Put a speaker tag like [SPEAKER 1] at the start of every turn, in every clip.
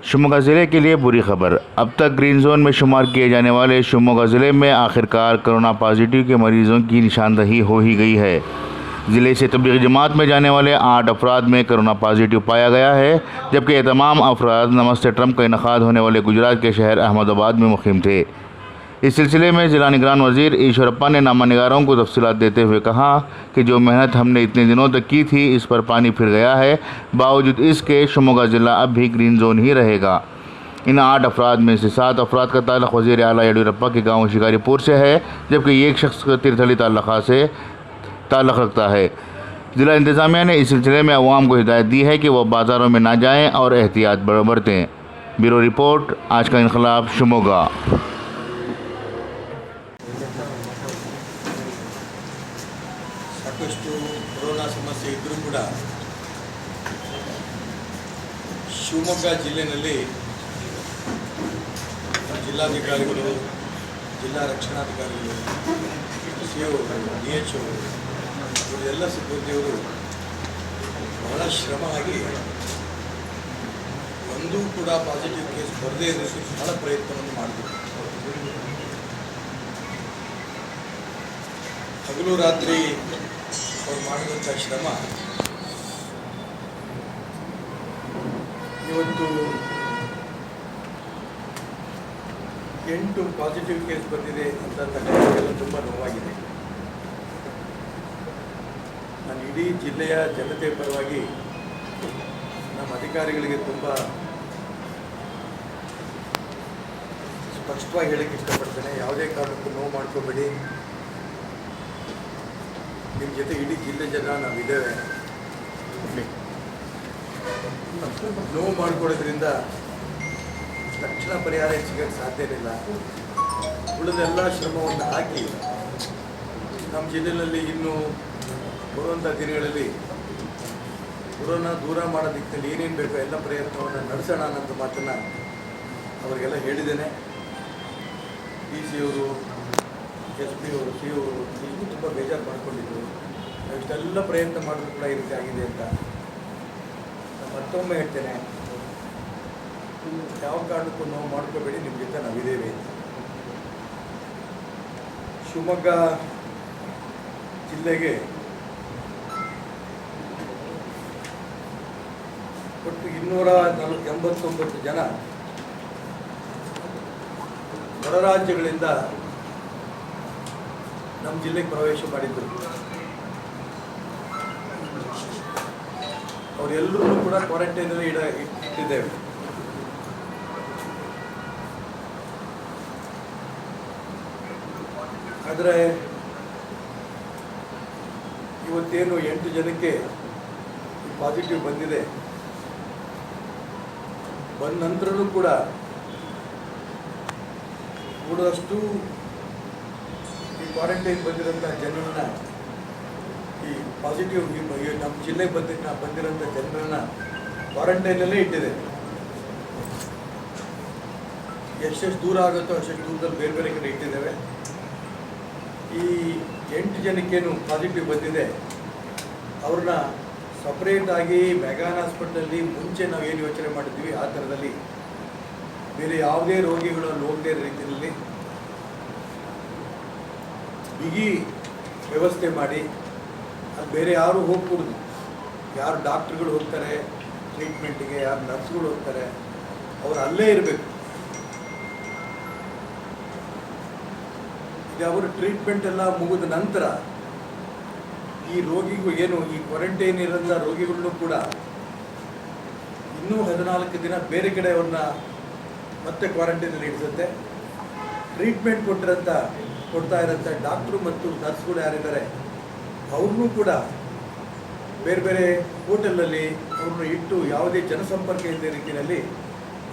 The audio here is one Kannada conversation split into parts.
[SPEAKER 1] शिवमोगा ज़िले के लिए बुरी खबर। अब तक ग्रीन जोन में शुमार किए जाने वाले शिवमोगा ज़िले में आखिरकार कोरोना पॉजिटिव के मरीजों की निशानदही हो ही गई है। ज़िले से तबलीगी जमात में जाने वाले 8 अफराद में कोरोना पॉजिटिव पाया गया है, जबकि ये तमाम अफराद नमस्ते ट्रंप का इनकाद होने वाले गुजरात के शहर अहमदाबाद में मुक़ीम थे। इस सिलसिले में ज़िला निगरान वज़ीर ईश्वरप्पा ने नामा निगारों को तफसीलात देते हुए कहा कि जो मेहनत हमने इतने दिनों तक की थी, इस पर पानी फिर गया है। बावजूद इसके शिवमोगा ज़िला अब भी ग्रीन जोन ही रहेगा। इन 8 अफराद में से 7 अफराद का ताल्लुक़ वज़ीर आला येडियुरप्पा के गाँव शिकारीपुर से है, जबकि एक शख्स तीर्थहल्ली तालुका से ताल्लुक़ रखता है। ज़िला इंतज़ामिया ने इस सिलसिले में अवाम को हिदायत दी है कि वह बाज़ारों में ना जाएँ और एहतियात बरतें। ब्यूरो रिपोर्ट, आज का इनकलाब, शिवमोगा।
[SPEAKER 2] ಸಾಕಷ್ಟು ಕೊರೋನಾ ಸಮಸ್ಯೆ ಇದ್ದರೂ ಕೂಡ ಶಿವಮೊಗ್ಗ ಜಿಲ್ಲೆಯಲ್ಲಿ ಜಿಲ್ಲಾಧಿಕಾರಿಗಳು, ಜಿಲ್ಲಾ ರಕ್ಷಣಾಧಿಕಾರಿಗಳು, ಸಿ.ಒ, DHO ಇವರೆಲ್ಲ ಸಿಬ್ಬಂದಿಯವರು ಬಹಳ ಶ್ರಮ ಹಾಕಿ ಒಂದೂ ಕೂಡ ಪಾಸಿಟಿವ್ ಕೇಸ್ ಬರದೇ ಇರೋದಕ್ಕೆ ಬಹಳ ಪ್ರಯತ್ನವನ್ನು ಮಾಡಿದ್ರು. ಹಗಲು ರಾತ್ರಿ ಅವ್ರು ಮಾಡಿದಂಥ ಶ್ರಮ ಇವತ್ತು 8 ಪಾಸಿಟಿವ್ ಕೇಸ್ ಬಂದಿದೆ ಅಂತ ತಕ್ಷಣಕ್ಕೆಲ್ಲ ತುಂಬ ನೋವಾಗಿದೆ. ನಾನು ಇಡೀ ಜಿಲ್ಲೆಯ ಜನತೆ ಪರವಾಗಿ ನಮ್ಮ ಅಧಿಕಾರಿಗಳಿಗೆ ತುಂಬ ಸ್ಪಷ್ಟವಾಗಿ ಹೇಳಕ್ಕೆ ಇಷ್ಟಪಡ್ತೇನೆ. ಯಾವುದೇ ಕಾರಣಕ್ಕೂ ನೋವು ಮಾಡ್ಕೋಬೇಡಿ. ನಿಮ್ಮ ಜೊತೆ ಇಡೀ ಜಿಲ್ಲೆ ಜನ ನಾವಿದ್ದೇವೆ. ನೋವು ಮಾಡ್ಕೊಳ್ಳೋದ್ರಿಂದ ತಕ್ಷಣ ಪರಿಹಾರ ಸಿಗೋಕ್ಕೆ ಸಾಧ್ಯ ಇಲ್ಲ. ಉಳಿದೆಲ್ಲ ಶ್ರಮವನ್ನು ಹಾಕಿ ನಮ್ಮ ಜಿಲ್ಲೆಯಲ್ಲಿ ಇನ್ನು ಬರುವಂಥ ದಿನಗಳಲ್ಲಿ ಕೊರೋನಾ ದೂರ ಮಾಡೋ ದಿಕ್ಕಿನಲ್ಲಿ ಏನೇನು ಬೇಕೋ ಎಲ್ಲ ಪ್ರಯತ್ನವನ್ನು ನಡೆಸೋಣ ಅನ್ನೋಂಥ ಮಾತನ್ನು ಅವರಿಗೆಲ್ಲ ಹೇಳಿದ್ದೇನೆ. DC ಅವರು, SP ಅವರು, CO ಅವರು ಈಗೂ ತುಂಬ ಬೇಜಾರು ಮಾಡ್ಕೊಂಡಿದ್ರು. ಇಷ್ಟೆಲ್ಲ ಪ್ರಯತ್ನ ಮಾಡಿದ್ರು ಕೂಡ ಈ ರೀತಿ ಆಗಿದೆ ಅಂತ ಮತ್ತೊಮ್ಮೆ ಹೇಳ್ತೇನೆ. ಯಾವ ಕಾರಣಕ್ಕೂ ನೋವು ಮಾಡ್ಕೋಬೇಡಿ, ನಿಮ್ಮ ಜೊತೆ ನಾವಿದ್ದೇವೆ. ಶಿವಮೊಗ್ಗ ಜಿಲ್ಲೆಗೆ ಒಟ್ಟು 289 ಜನ ಹೊರ ರಾಜ್ಯಗಳಿಂದ ನಮ್ಮ ಜಿಲ್ಲೆಗೆ ಪ್ರವೇಶ ಮಾಡಿದ್ದರು. ಅವರೆಲ್ಲರೂ ಕೂಡ ಕ್ವಾರಂಟೈನಲ್ಲಿ ಇಟ್ಟಿದ್ದೇವೆ. ಆದರೆ ಇವತ್ತೇನು 8 ಜನಕ್ಕೆ ಪಾಸಿಟಿವ್ ಬಂದಿದೆ, ಬಂದ ನಂತರನೂ ಕೂಡ ಕೂಡದಷ್ಟು ಈ ಕ್ವಾರಂಟೈನ್ ಬಂದಿರೋಂಥ ಜನರನ್ನ, ಈ ಪಾಸಿಟಿವ್ ನಮ್ಮ ಜಿಲ್ಲೆಗೆ ಬಂದಿರೋಂಥ ಜನರನ್ನ ಕ್ವಾರಂಟೈನಲ್ಲೇ ಇಟ್ಟಿದೆ. ಎಷ್ಟೆಷ್ಟು ದೂರ ಆಗುತ್ತೋ ಅಷ್ಟೆಷ್ಟು ದೂರದಲ್ಲಿ ಬೇರೆ ಬೇರೆ ಕಡೆ ಇಟ್ಟಿದ್ದೇವೆ. ಈ 8 ಜನಕ್ಕೇನು ಪಾಸಿಟಿವ್ ಬಂದಿದೆ ಅವ್ರನ್ನ ಸಪ್ರೇಟಾಗಿ ಮೆಗಾನ್ ಹಾಸ್ಪಿಟಲಲ್ಲಿ ಮುಂಚೆ ನಾವು ಏನು ಯೋಚನೆ ಮಾಡಿದ್ವಿ ಆ ಥರದಲ್ಲಿ ಬೇರೆ ಯಾವುದೇ ರೋಗಿಗಳು ಅಲ್ಲಿ ಹೋಗದೇ ಇರೋ ರೀತಿಯಲ್ಲಿ ಬಿಗಿ ವ್ಯವಸ್ಥೆ ಮಾಡಿ ಅಲ್ಲಿ ಬೇರೆ ಯಾರು ಹೋಗ್ಕೂಡ್ದು. ಯಾರು ಡಾಕ್ಟ್ರುಗಳು ಹೋಗ್ತಾರೆ ಟ್ರೀಟ್ಮೆಂಟಿಗೆ, ಯಾರು ನರ್ಸ್ಗಳು ಹೋಗ್ತಾರೆ, ಅವರು ಅಲ್ಲೇ ಇರಬೇಕು. ಈಗ ಅವರ ಟ್ರೀಟ್ಮೆಂಟ್ ಎಲ್ಲ ಮುಗಿದ ನಂತರ ಈ ರೋಗಿಗೂ ಏನು ಈ ಕ್ವಾರಂಟೈನ್ ಇರೋಂಥ ರೋಗಿಗಳನ್ನು ಕೂಡ ಇನ್ನೂ 14 ದಿನ ಬೇರೆ ಕಡೆ ಅವ್ರನ್ನ ಮತ್ತೆ ಕ್ವಾರಂಟೈನಲ್ಲಿ ಇಡಿಸುತ್ತೆ. ಟ್ರೀಟ್ಮೆಂಟ್ ಕೊಡ್ತಾ ಇರೋಂಥ ಡಾಕ್ಟ್ರು ಮತ್ತು ನರ್ಸ್ಗಳು ಯಾರಿದ್ದಾರೆ ಅವ್ರನ್ನೂ ಕೂಡ ಬೇರೆ ಬೇರೆ ಹೋಟೆಲಲ್ಲಿ ಅವ್ರನ್ನ ಇಟ್ಟು ಯಾವುದೇ ಜನಸಂಪರ್ಕ ಇಲ್ಲದ ರೀತಿಯಲ್ಲಿ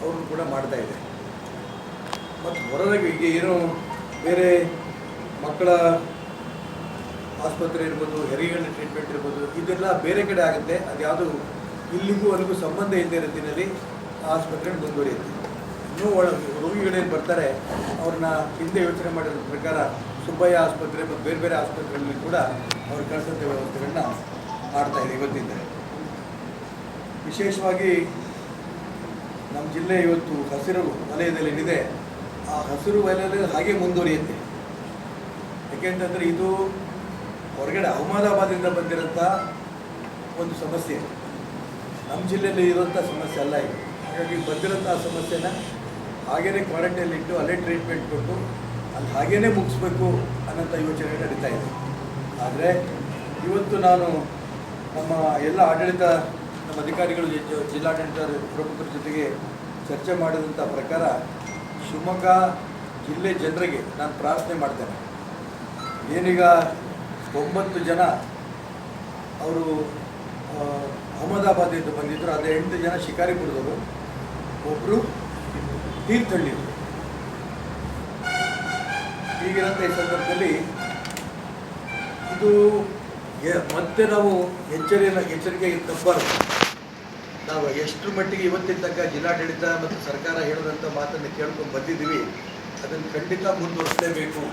[SPEAKER 2] ಅವ್ರನ್ನು ಕೂಡ ಮಾಡ್ತಾ ಇದೆ. ಮತ್ತು ಹೊರಗೆ ಈಗ ಏನು ಬೇರೆ ಮಕ್ಕಳ ಆಸ್ಪತ್ರೆ ಇರ್ಬೋದು, ಹೆರಿಗೆಗಳ ಟ್ರೀಟ್ಮೆಂಟ್ ಇರ್ಬೋದು, ಇದೆಲ್ಲ ಬೇರೆ ಕಡೆ ಆಗುತ್ತೆ. ಅದು ಯಾವುದು ಇಲ್ಲಿಗೂ ಅಲ್ಲಿಗೂ ಸಂಬಂಧ ಇಲ್ಲದೆ ರೀತಿಯಲ್ಲಿ ಆಸ್ಪತ್ರೆ ಮುಂದುವರಿಯುತ್ತೆ. ಇನ್ನೂ ರೋಗಿಗಳೇನು ಬರ್ತಾರೆ ಅವ್ರನ್ನ ಹಿಂದೆ ಯೋಚನೆ ಮಾಡಿರೋ ಪ್ರಕಾರ ಸುಬ್ಬಯ್ಯ ಆಸ್ಪತ್ರೆ ಮತ್ತು ಬೇರೆ ಬೇರೆ ಆಸ್ಪತ್ರೆಗಳಲ್ಲಿ ಕೂಡ ಅವ್ರ ಕಳಿಸೋಂಥ ವ್ಯವಸ್ಥೆಗಳನ್ನ ಮಾಡ್ತಾಯಿದೆ ಇವತ್ತಿಂದ. ವಿಶೇಷವಾಗಿ ನಮ್ಮ ಜಿಲ್ಲೆ ಇವತ್ತು ಹಸಿರು ವಲಯದಲ್ಲಿದೆ. ಆ ಹಸಿರು ವಲಯದಲ್ಲಿ ಹಾಗೆ ಮುಂದುವರಿಯುತ್ತೆ. ಯಾಕೆಂತಂದರೆ ಇದು ಹೊರಗಡೆ ಅಹಮದಾಬಾದಿಂದ ಬಂದಿರೋಂಥ ಒಂದು ಸಮಸ್ಯೆ, ನಮ್ಮ ಜಿಲ್ಲೆಯಲ್ಲಿ ಇರುವಂಥ ಸಮಸ್ಯೆ ಅಲ್ಲ ಇದು. ಹಾಗಾಗಿ ಬಂದಿರೋಂಥ ಸಮಸ್ಯೆನ ಹಾಗೇ ಕ್ವಾರಂಟೈನಲ್ಲಿ ಇಟ್ಟು ಅಲ್ಲೇ ಟ್ರೀಟ್ಮೆಂಟ್ ಕೊಟ್ಟು ಅಲ್ಲಿ ಹಾಗೇ ಮುಗಿಸ್ಬೇಕು ಅನ್ನೋಂಥ ಯೋಚನೆ ನಡೀತಾ ಇದೆ. ಆದರೆ ಇವತ್ತು ನಾನು ನಮ್ಮ ಎಲ್ಲ ಆಡಳಿತ, ನಮ್ಮ ಅಧಿಕಾರಿಗಳು, ಜಿಲ್ಲಾಡಳಿತ ಪ್ರಮುಖರ ಜೊತೆಗೆ ಚರ್ಚೆ ಮಾಡಿದಂಥ ಪ್ರಕಾರ ಶಿವಮೊಗ್ಗ ಜಿಲ್ಲೆ ಜನರಿಗೆ ನಾನು ಪ್ರಾರ್ಥನೆ ಮಾಡ್ತೇನೆ. ಏನೀಗ 9 ಜನ ಅವರು ಅಹಮದಾಬಾದಿಂದ ಬಂದಿದ್ದರು, ಅದೇ 8 ಜನ ಶಿಕಾರಿಪುರದವರು, ಒಬ್ಬರು ತೀರ್ಥಹಳ್ಳಿಯವರು. ಈಗಿರೋಂಥ ಈ ಸಂದರ್ಭದಲ್ಲಿ ಇದು ಮತ್ತೆ ನಾವು ಎಚ್ಚರಿಕೆ ತಪ್ಪಬಾರದು. ನಾವು ಎಷ್ಟರ ಮಟ್ಟಿಗೆ ಇವತ್ತಿನ ತನಕ ಜಿಲ್ಲಾಡಳಿತ ಮತ್ತು ಸರ್ಕಾರ ಹೇಳೋದಂಥ ಮಾತನ್ನು ಕೇಳ್ಕೊಂಡು ಬಂದಿದ್ದೀವಿ, ಅದನ್ನು ಖಂಡಿತ ಮುಂದುವರಿಸಲೇಬೇಕು.